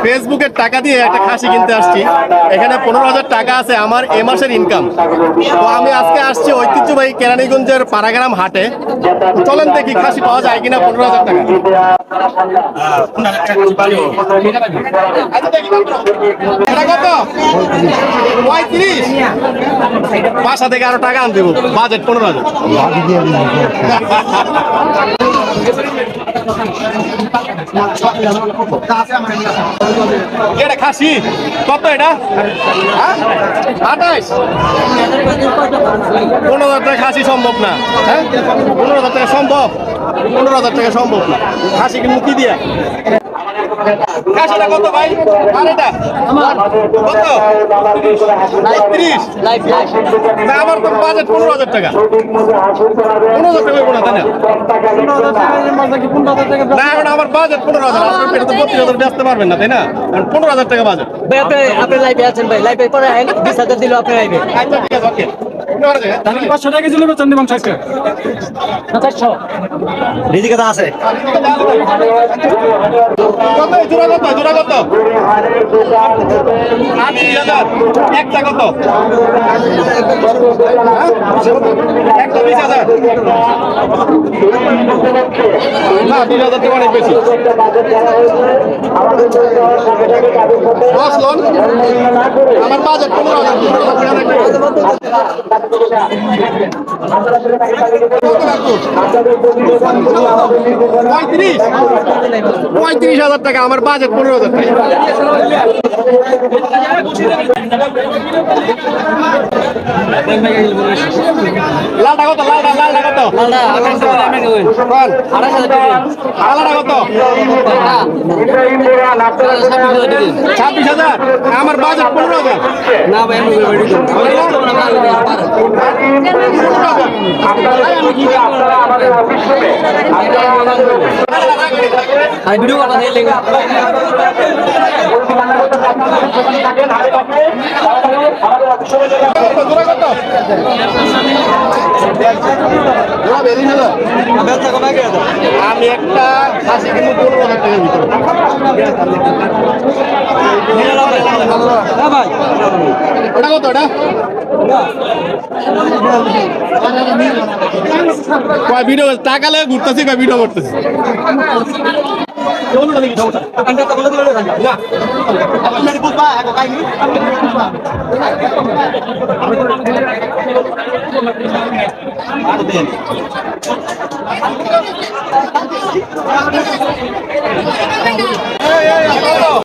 ফেসবুকের টাকা দিয়ে একটা খাসি কিনতে আসছি। এখানে 15,000 টাকা আছে আমার এ মাসের ইনকাম। তো আমি আজকে আসছি ঐতিহ্যবাহী কেরানীগঞ্জের পাড়াগ্রাম হাটে। চলেন দেখি খাসি পাওয়া যায় কিনা 15,000 টাকা। এটা কত? 35। বাসা থেকে আরো টাকা আনতে হবে, বাজেট 15,000। এটা খাসি কত? এটা 28। 15,000 টাকা খাসি সম্ভব না। হ্যাঁ, 15,000 টাকা সম্ভব? 15,000 টাকা সম্ভব না। খাসি কিন্তু কি দিয়া? খাসিটা কত ভাই? আর এটা কত? 30। না, আমার তো বাজেট 15,000 টাকা। 15,000 টাকা হইব না, তাই না? না, এখন আমার বাজেট 15,000। আপনি এটা তো 32,000 বেচতে পারবেন না, তাই না? 15,000 টাকা বাজেট। আপনি লাইভে আছেন ভাই, লাইভে পরে 20,000 দিল আপনি লাইভে। আচ্ছা, ঠিক আছে, ওকে। 500 টাকা ছিল বেতন দিবাম শেষে। 400 রিজিকে আছে। কত জোড়া? কত জোড়া? কত? 30,000। একটা কত? একটা 20,000। না, 20,000 টাকা অনেক বেশি। বস লোন আমার বাজেট 35,000 টাকা। আমার বাজেট 15,000 টাকা। লালটা কত? লালটা কত? লালটা আকাশ থেকে আপনি কই? 28,000 টাকা। আলাদা কত? 26,000। আমার বাজেট 15,000। না ভাই আমি বাড়ি দিই। আমি ভিডিও কথা দিয়ে লেগে আমি একটা খাসি কিন্তু 15,000 টাকার ভিতরে। ভাই ওটা কত? ওটা ভিডিও টাকা লাগে ঘুরতেছি, ভিডিও করতেছি।